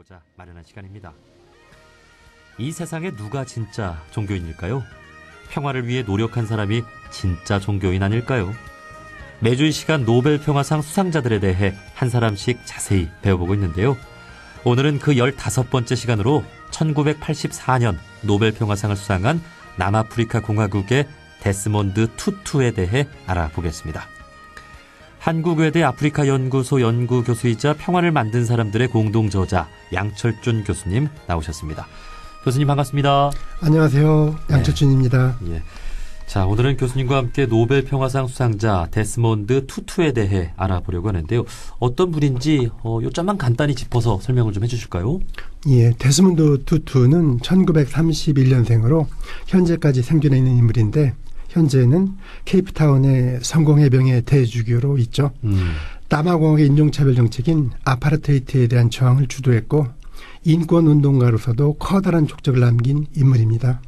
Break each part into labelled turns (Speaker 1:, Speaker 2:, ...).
Speaker 1: 살펴보고자 마련한 시간입니다. 이 세상에 누가 진짜 종교인일까요? 평화를 위해 노력한 사람이 진짜 종교인 아닐까요? 매주 이 시간 노벨 평화상 수상자들에 대해 한 사람씩 자세히 배워보고 있는데요. 오늘은 그 15번째 시간으로 1984년 노벨 평화상을 수상한 남아프리카 공화국의 데스몬드 투투에 대해 알아보겠습니다. 한국외대 아프리카 연구소 연구교수이자 평화를 만든 사람들의 공동저자 양철준 교수님 나오셨습니다. 교수님 반갑습니다.
Speaker 2: 안녕하세요. 양철준입니다.
Speaker 1: 네. 예. 자, 오늘은 교수님과 함께 노벨 평화상 수상자 데스몬드 투투에 대해 알아보려고 하는데요. 어떤 분인지 요점만 간단히 짚어서 설명을 좀 해주실까요?
Speaker 2: 예, 데스몬드 투투는 1931년생으로 현재까지 생존해 있는 인물인데 현재는 케이프타운의 성공회병의 대주교로 있죠. 남아공화국의 인종차별 정책인 아파르테이트에 대한 저항을 주도했고 인권운동가로서도 커다란 족적을 남긴 인물입니다.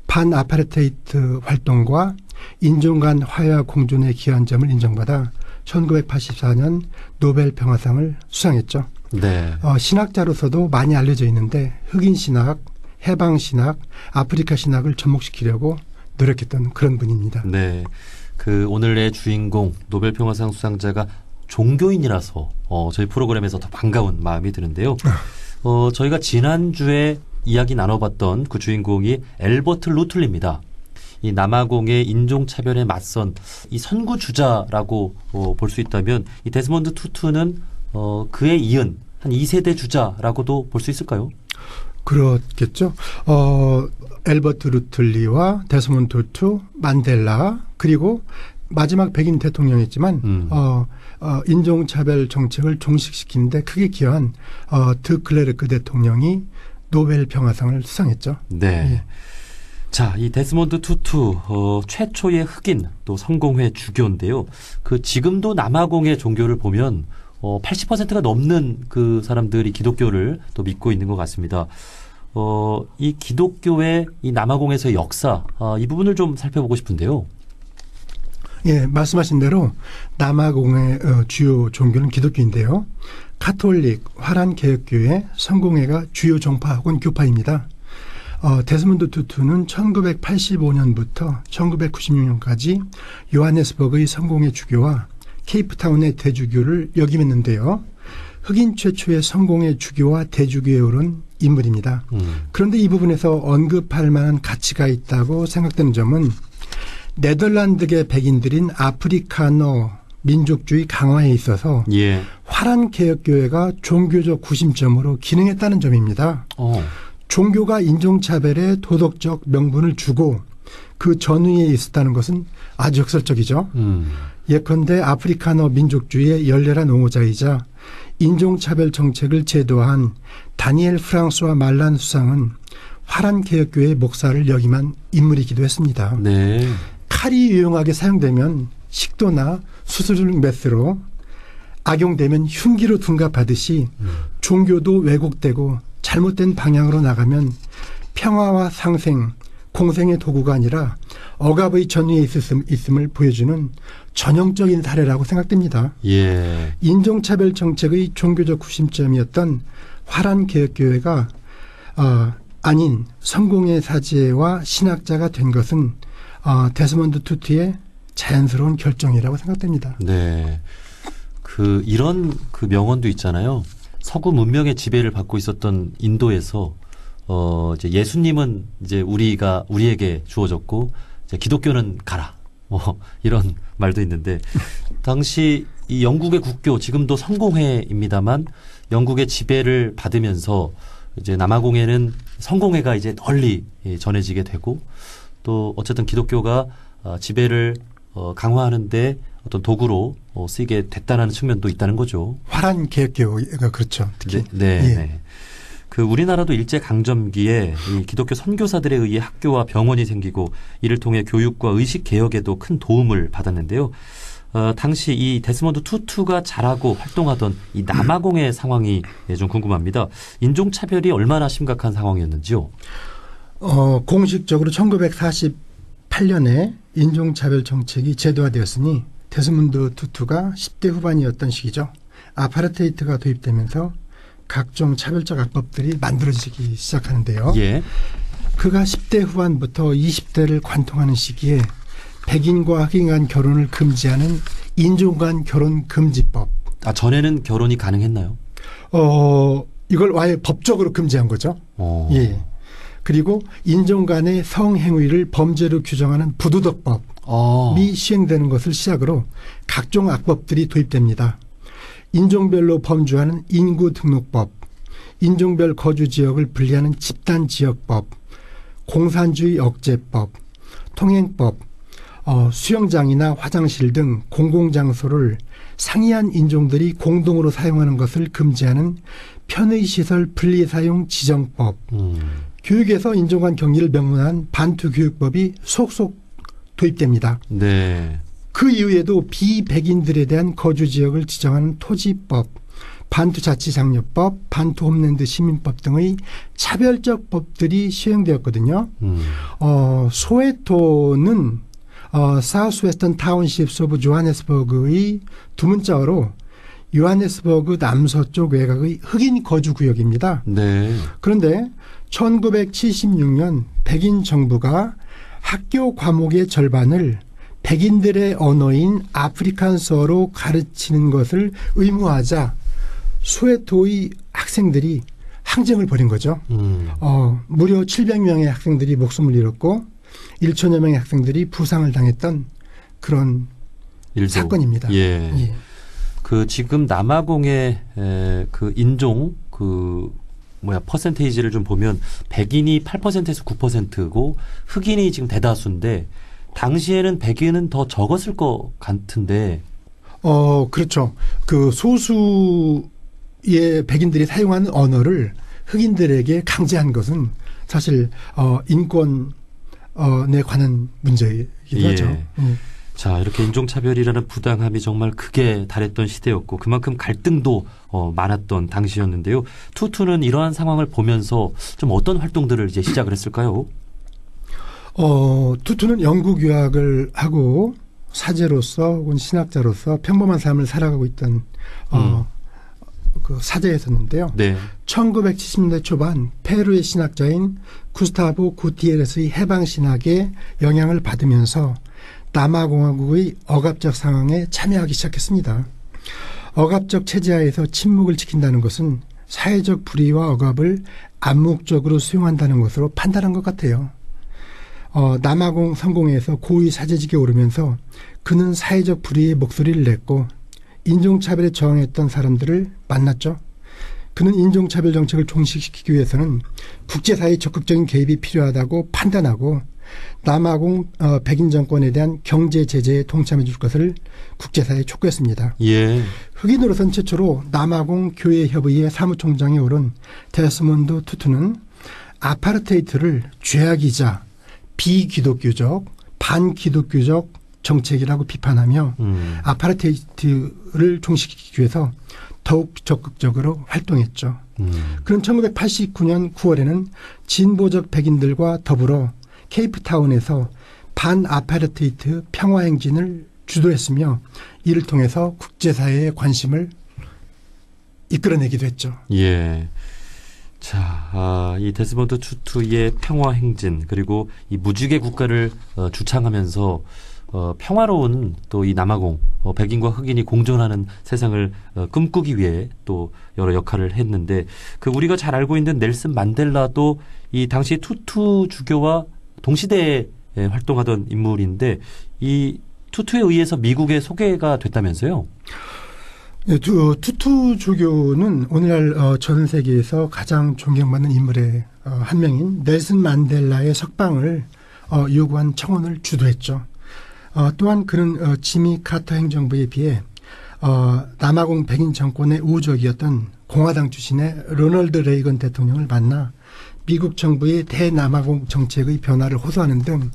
Speaker 2: 반아파르테이트 활동과 인종 간 화해와 공존에 기여한 점을 인정받아 1984년 노벨 평화상을 수상했죠.
Speaker 1: 네.
Speaker 2: 신학자로서도 많이 알려져 있는데 흑인 신학, 해방 신학, 아프리카 신학을 접목시키려고 노력했던 그런 분입니다.
Speaker 1: 네. 그 오늘의 주인공 노벨 평화상 수상자가 종교인이라서 저희 프로그램에서 더 반가운 마음이 드는데요. 저희가 지난주에 이야기 나눠봤던 그 주인공이 엘버트 루틀리입니다. 이 남아공의 인종차별에 맞선 이 선구주자라고 볼 수 있다면 이 데스몬드 투투는 그에 이은 한 2세대 주자라고도 볼 수 있을까요?
Speaker 2: 그렇겠죠. 엘버트 루틀리와 데스몬드 투투, 만델라 그리고 마지막 백인 대통령이었지만 인종차별 정책을 종식시키는데 크게 기여한 드 클레르크 대통령이 노벨 평화상을 수상했죠.
Speaker 1: 네. 예. 자, 이 데스몬드 투투 최초의 흑인 또 성공회 주교인데요. 그 지금도 남아공의 종교를 보면 80%가 넘는 그 사람들이 기독교를 또 믿고 있는 것 같습니다. 이 기독교의 이 남아공에서의 역사 이 부분을 좀 살펴보고 싶은데요.
Speaker 2: 예, 말씀하신 대로 남아공의 주요 종교는 기독교인데요. 카톨릭, 화란개혁교회, 성공회가 주요 종파 혹은 교파입니다. 데스몬드 투투는 1985년부터 1996년까지 요하네스버그의 성공회 주교와 케이프타운의 대주교를 역임했는데요. 흑인 최초의 성공회 주교와 대주교에 오른 인물입니다. 그런데 이 부분에서 언급할 만한 가치가 있다고 생각되는 점은 네덜란드계 백인들인 아프리카너 민족주의 강화에 있어서
Speaker 1: 예.
Speaker 2: 화란개혁교회가 종교적 구심점으로 기능했다는 점입니다. 종교가 인종차별에 도덕적 명분을 주고 그 전위에 있었다는 것은 아주 역설적이죠. 예컨대 아프리카너 민족주의의 열렬한 옹호자이자 인종차별 정책을 제도한 다니엘 프랑스와 말란 수상은 화란개혁교회의 목사를 역임한 인물이기도 했습니다.
Speaker 1: 네.
Speaker 2: 칼이 유용하게 사용되면 식도나 수술 메스로 악용되면 흉기로 둔갑하듯이 종교도 왜곡되고 잘못된 방향으로 나가면 평화와 상생, 공생의 도구가 아니라 억압의 전위에 있음을 보여주는 전형적인 사례라고 생각됩니다.
Speaker 1: 예.
Speaker 2: 인종차별 정책의 종교적 구심점이었던 화란개혁교회가 아닌 성공의 사제와 신학자가 된 것은 데스몬드 투투의 자연스러운 결정이라고 생각됩니다.
Speaker 1: 네. 이런 명언도 있잖아요. 서구 문명의 지배를 받고 있었던 인도에서 이제 예수님은 이제 우리에게 주어졌고 이제 기독교는 가라. 이런 말도 있는데 당시 이 영국의 국교 지금도 성공회입니다만 영국의 지배를 받으면서 이제 남아공에는 성공회가 이제 널리 전해지게 되고 또 어쨌든 기독교가 지배를 강화하는데 어떤 도구로 쓰이게 됐다는 측면도 있다는 거죠.
Speaker 2: 화란개혁교회가 그렇죠. 특히.
Speaker 1: 네.
Speaker 2: 예.
Speaker 1: 네. 우리나라도 일제 강점기에 이 기독교 선교사들에 의해 학교와 병원이 생기고 이를 통해 교육과 의식 개혁에도 큰 도움을 받았는데요. 당시 이 데스몬드 투투가 자라고 활동하던 이 남아공의 상황이 좀 궁금합니다. 인종차별이 얼마나 심각한 상황이었는지요?
Speaker 2: 공식적으로 1948년에 인종차별 정책이 제도화되었으니 데스몬드 투투가 10대 후반이었던 시기죠. 아파르테이트가 도입되면서 각종 차별적 악법들이 만들어지기 시작하는데요.
Speaker 1: 예.
Speaker 2: 그가 10대 후반부터 20대를 관통하는 시기에 백인과 흑인 간 결혼을 금지하는 인종 간 결혼 금지법.
Speaker 1: 아, 전에는 결혼이 가능했나요?
Speaker 2: 이걸 아예 법적으로 금지한 거죠. 예. 그리고 인종 간의 성행위를 범죄로 규정하는 부도덕법이 시행되는 것을 시작으로 각종 악법들이 도입됩니다. 인종별로 범주하는 인구등록법, 인종별 거주지역을 분리하는 집단지역법, 공산주의 억제법, 통행법, 수영장이나 화장실 등 공공장소를 상이한 인종들이 공동으로 사용하는 것을 금지하는 편의시설 분리사용 지정법, 교육에서 인종 간 격리를 명문한 반투교육법이 속속 도입됩니다.
Speaker 1: 네.
Speaker 2: 그 이후에도 비백인들에 대한 거주지역을 지정하는 토지법, 반투자치장려법, 반투홈랜드 시민법 등의 차별적 법들이 시행되었거든요. 소웨토는 사우스웨스턴 타운십 오브 조하네스버그의 두 문자어로 요하네스버그 남서쪽 외곽의 흑인 거주구역입니다.
Speaker 1: 네.
Speaker 2: 그런데 1976년 백인 정부가 학교 과목의 절반을 백인들의 언어인 아프리칸서로 가르치는 것을 의무화하자 소웨토의 학생들이 항쟁을 벌인 거죠. 무려 700명의 학생들이 목숨을 잃었고 1천여 명의 학생들이 부상을 당했던 그런 사건입니다.
Speaker 1: 예.
Speaker 2: 예.
Speaker 1: 그 지금 남아공의 그 인종 퍼센테이지를 좀 보면 백인이 8%에서 9%고 흑인이 지금 대다수인데 당시에는 백인은 더 적었을 것 같은데.
Speaker 2: 그렇죠. 그 소수의 백인들이 사용하는 언어를 흑인들에게 강제한 것은 사실 인권에 관한 문제이기도 하죠.
Speaker 1: 자, 이렇게 인종차별이라는 부당함이 정말 크게 달했던 시대였고 그만큼 갈등도 많았던 당시였는데요. 투투는 이러한 상황을 보면서 좀 어떤 활동들을 이제 시작을 했을까요?
Speaker 2: 투투는 영국 유학을 하고 사제로서 혹은 신학자로서 평범한 삶을 살아가고 있던 그 사제였었는데요.
Speaker 1: 네.
Speaker 2: 1970년대 초반 페루의 신학자인 구스타보 구티에레스의 해방신학에 영향을 받으면서 남아공화국의 억압적 상황에 참여하기 시작했습니다. 억압적 체제하에서 침묵을 지킨다는 것은 사회적 불의와 억압을 암묵적으로 수용한다는 것으로 판단한 것 같아요. 남아공 성공회에서 고위 사제직에 오르면서 그는 사회적 불의의 목소리를 냈고 인종차별에 저항했던 사람들을 만났죠. 그는 인종차별 정책을 종식시키기 위해서는 국제사회의 적극적인 개입이 필요하다고 판단하고 남아공 백인 정권에 대한 경제 제재에 동참해 줄 것을 국제사회에 촉구했습니다.
Speaker 1: 예.
Speaker 2: 흑인으로선 최초로 남아공 교회협의회 사무총장에 오른 데스몬드 투투는 아파르테이트를 죄악이자 비기독교적, 반기독교적 정책이라고 비판하며 아파르테이트를 종식시키기 위해서 더욱 적극적으로 활동했죠. 그는 1989년 9월에는 진보적 백인들과 더불어 케이프타운에서 반아파르테이트 평화행진을 주도했으며 이를 통해서 국제사회의 관심을 이끌어내기도 했죠.
Speaker 1: 예. 자, 이 데스몬드 투투의 평화행진 그리고 이 무지개 국가를 주창하면서 평화로운 또 이 남아공 백인과 흑인이 공존하는 세상을 꿈꾸기 위해 또 여러 역할을 했는데 그 우리가 잘 알고 있는 넬슨 만델라도 이 당시 투투 주교와 동시대에 활동하던 인물인데 이 투투에 의해서 미국에 소개가 됐다면서요?
Speaker 2: 네, 투투 주교는 오늘날 전 세계에서 가장 존경받는 인물의 한 명인 넬슨 만델라의 석방을 요구한 청원을 주도했죠. 또한 그는 지미 카터 행정부에 비해 남아공 백인 정권의 우적이었던 공화당 출신의 로널드 레이건 대통령을 만나 미국 정부의 대남아공 정책의 변화를 호소하는 등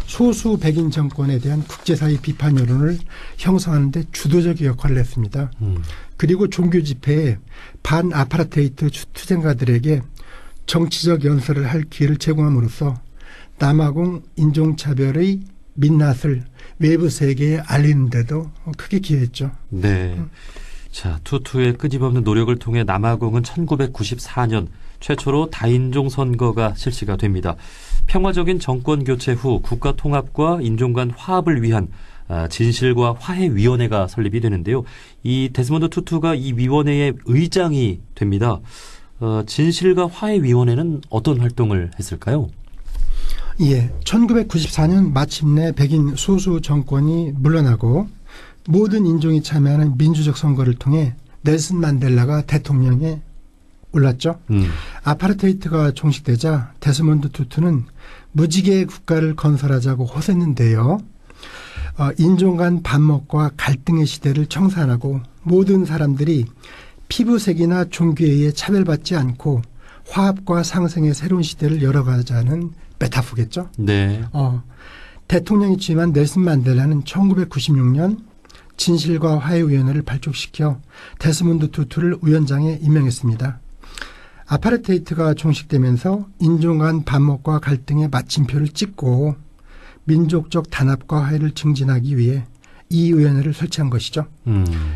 Speaker 2: 소수 백인 정권에 대한 국제사회 비판 여론을 형성하는 데 주도적 역할을 했습니다. 그리고 종교 집회에 반아파르테이트 투쟁가들에게 정치적 연설을 할 기회를 제공함으로써 남아공 인종차별의 민낯을 외부 세계에 알리는 데도 크게 기여했죠.
Speaker 1: 네. 자, 투투의 끊임없는 노력을 통해 남아공은 1994년 최초로 다인종 선거가 실시가 됩니다. 평화적인 정권 교체 후 국가 통합과 인종 간 화합을 위한 진실과 화해위원회가 설립이 되는데요. 이 데스몬드 투투가 이 위원회의 의장이 됩니다. 진실과 화해위원회는 어떤 활동을 했을까요?
Speaker 2: 예, 1994년 마침내 백인 소수 정권이 물러나고 모든 인종이 참여하는 민주적 선거를 통해 넬슨 만델라가 대통령에 올랐죠. 아파르테이트가 종식되자 데스몬드 투투는 무지개의 국가를 건설하자고 호소했는데요. 인종 간 반목과 갈등의 시대를 청산하고 모든 사람들이 피부색이나 종교에 의해 차별받지 않고 화합과 상생의 새로운 시대를 열어가자는 메타포겠죠.
Speaker 1: 네.
Speaker 2: 대통령이 취임한 넬슨 만델라는 1996년 진실과 화해위원회를 발족시켜 데스몬드 투투를 위원장에 임명했습니다. 아파르테이트가 종식되면서 인종 간 반목과 갈등의 마침표를 찍고 민족적 단합과 화해를 증진하기 위해 이 위원회를 설치한 것이죠.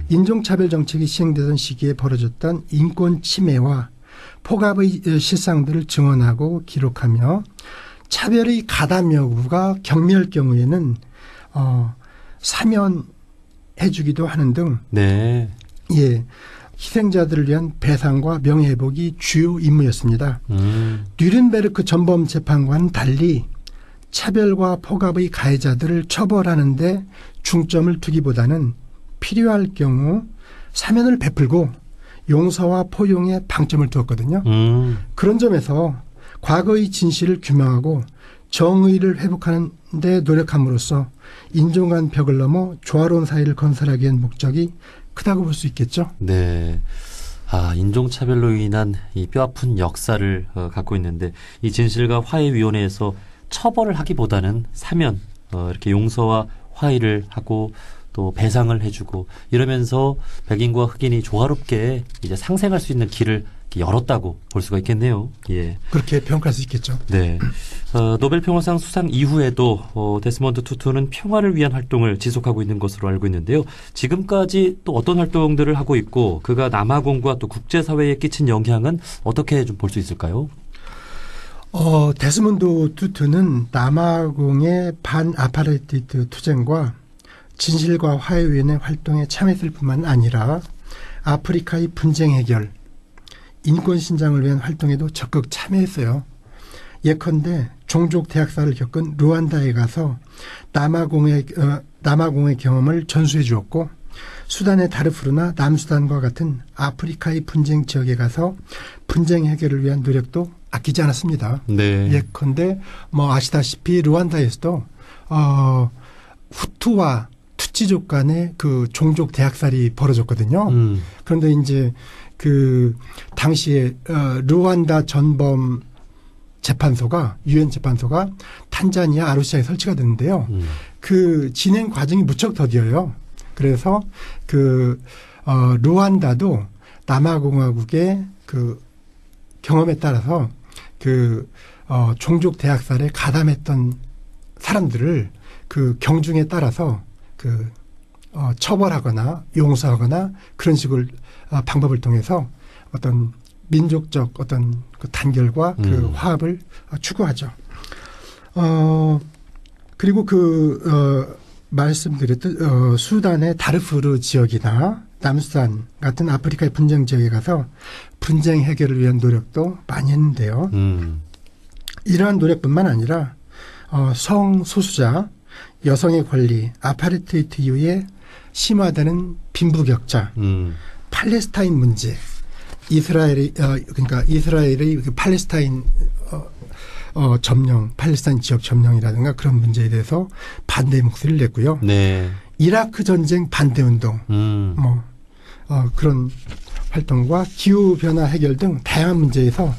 Speaker 2: 인종차별 정책이 시행되던 시기에 벌어졌던 인권 침해와 폭압의 실상들을 증언하고 기록하며 차별의 가담 여부가 경미할 경우에는 사면해주기도 하는 등
Speaker 1: 네.
Speaker 2: 예, 희생자들을 위한 배상과 명예회복이 주요 임무였습니다. 뉘른베르크 전범 재판과는 달리 차별과 폭압의 가해자들을 처벌하는 데 중점을 두기보다는 필요할 경우 사면을 베풀고 용서와 포용에 방점을 두었거든요. 그런 점에서 과거의 진실을 규명하고 정의를 회복하는 데 노력함으로써 인종 간 벽을 넘어 조화로운 사회를 건설하기 위한 목적이 크다고 볼 수 있겠죠.
Speaker 1: 네. 인종차별로 인한 이 뼈아픈 역사를 갖고 있는데 이 진실과 화해위원회에서 처벌을 하기보다는 사면, 이렇게 용서와 화해를 하고 또 배상을 해주고 이러면서 백인과 흑인이 조화롭게 이제 상생할 수 있는 길을 열었다고 볼 수가 있겠네요. 예.
Speaker 2: 그렇게 평가할 수 있겠죠.
Speaker 1: 네. 노벨 평화상 수상 이후에도 데스몬드 투투는 평화를 위한 활동을 지속하고 있는 것으로 알고 있는데요. 지금까지 또 어떤 활동들을 하고 있고 그가 남아공과 또 국제사회에 끼친 영향은 어떻게 좀 볼 수 있을까요?
Speaker 2: 데스몬드 투투는 남아공의 반아파르테이트 투쟁과 진실과 화해위원회 활동에 참여했을 뿐만 아니라 아프리카의 분쟁 해결, 인권 신장을 위한 활동에도 적극 참여했어요. 예컨대 종족 대학살을 겪은 루안다에 가서 남아공의 경험을 전수해 주었고 수단의 다르푸르나 남수단과 같은 아프리카의 분쟁 지역에 가서 분쟁 해결을 위한 노력도 아끼지 않았습니다.
Speaker 1: 네.
Speaker 2: 예컨대 아시다시피 루안다에서도 후투와 투치족 간의 그 종족 대학살이 벌어졌거든요. 그런데 이제 그 당시에 루안다 전범 재판소가 유엔 재판소가 탄자니아 아루시아에 설치가 됐는데요. 그 진행 과정이 무척 더디어요. 그래서 루안다도 남아공화국의 그 경험에 따라서 종족 대학살에 가담했던 사람들을 그 경중에 따라서 처벌하거나 용서하거나 그런 식을 방법을 통해서 어떤 민족적 어떤 그 단결과 그 화합을 추구하죠. 그리고 말씀드렸듯 수단의 다르푸르 지역이나 남수단 같은 아프리카의 분쟁 지역에 가서 분쟁 해결을 위한 노력도 많이 했는데요. 이러한 노력뿐만 아니라 성소수자, 여성의 권리, 아파르테이트 이후에 심화되는 빈부격차, 팔레스타인 문제, 이스라엘의 그 팔레스타인 점령, 팔레스타인 지역 점령이라든가 그런 문제에 대해서 반대의 목소리를 냈고요.
Speaker 1: 네.
Speaker 2: 이라크 전쟁 반대 운동, 그런 활동과 기후 변화 해결 등 다양한 문제에서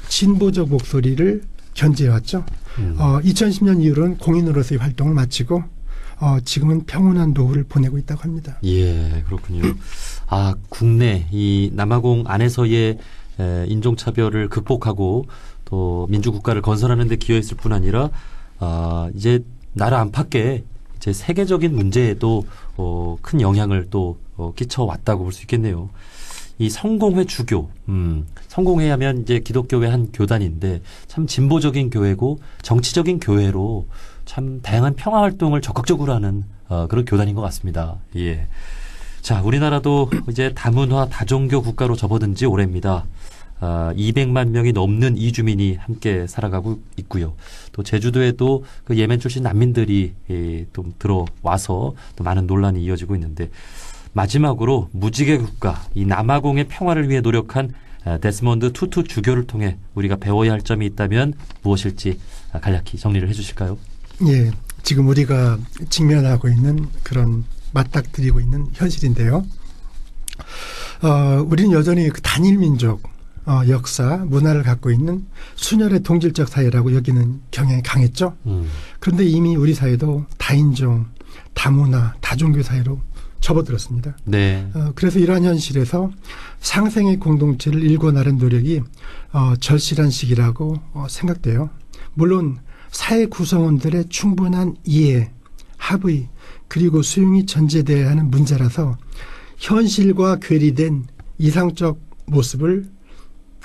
Speaker 2: 진보적 목소리를 견제해왔죠. 2010년 이후로는 공인으로서의 활동을 마치고 지금은 평온한 노후를 보내고 있다고 합니다.
Speaker 1: 예, 그렇군요. 국내 이 남아공 안에서의 인종차별을 극복하고 또 민주국가를 건설하는 데 기여했을 뿐 아니라 이제 나라 안팎에 이제 세계적인 문제에도 큰 영향을 또 끼쳐왔다고 볼 수 있겠네요. 이 성공회 주교, 성공회 하면 이제 기독교의 한 교단인데 참 진보적인 교회고 정치적인 교회로 참 다양한 평화 활동을 적극적으로 하는 그런 교단인 것 같습니다. 예. 자, 우리나라도 이제 다문화 다종교 국가로 접어든 지 오래입니다. 200만 명이 넘는 이주민이 함께 살아가고 있고요. 또 제주도에도 그 예멘 출신 난민들이 또 들어와서 또 많은 논란이 이어지고 있는데 마지막으로 무지개 국가 이 남아공의 평화를 위해 노력한 데스몬드 투투 주교를 통해 우리가 배워야 할 점이 있다면 무엇일지 간략히 정리를 해주실까요?
Speaker 2: 예, 지금 우리가 직면하고 있는 그런 맞닥뜨리고 있는 현실인데요. 우리는 여전히 그 단일 민족 역사, 문화를 갖고 있는 순혈의 동질적 사회라고 여기는 경향이 강했죠. 그런데 이미 우리 사회도 다인종, 다문화, 다종교 사회로 접어들었습니다.
Speaker 1: 네.
Speaker 2: 그래서 이러한 현실에서 상생의 공동체를 일궈나른 노력이 절실한 시기라고 생각돼요. 물론 사회 구성원들의 충분한 이해, 합의, 그리고 수용이 전제되어야 하는 문제라서 현실과 괴리된 이상적 모습을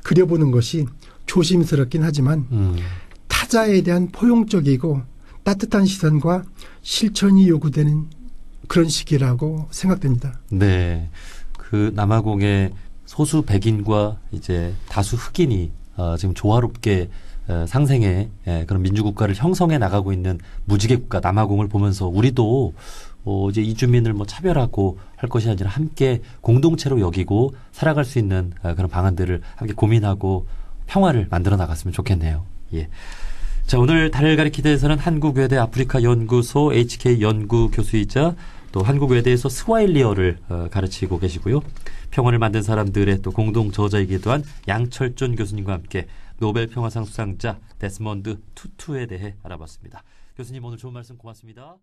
Speaker 2: 그려보는 것이 조심스럽긴 하지만 타자에 대한 포용적이고 따뜻한 시선과 실천이 요구되는 그런 시기라고 생각됩니다.
Speaker 1: 네. 그 남아공의 소수 백인과 이제 다수 흑인이 지금 조화롭게 상생의 그런 민주국가를 형성해 나가고 있는 무지개 국가 남아공을 보면서 우리도 이제 이주민을 뭐 차별하고 할 것이 아니라 함께 공동체로 여기고 살아갈 수 있는 그런 방안들을 함께 고민하고 평화를 만들어 나갔으면 좋겠네요. 예. 자, 오늘 달을 가리키다 에서는 한국외대 아프리카 연구소 HK 연구 교수이자 또 한국외대에서 스와힐리어를 가르치고 계시고요. 평화를 만든 사람들의 또 공동 저자이기도 한 양철존 교수님과 함께 노벨 평화상 수상자 데스몬드 투투에 대해 알아봤습니다. 교수님 오늘 좋은 말씀 고맙습니다.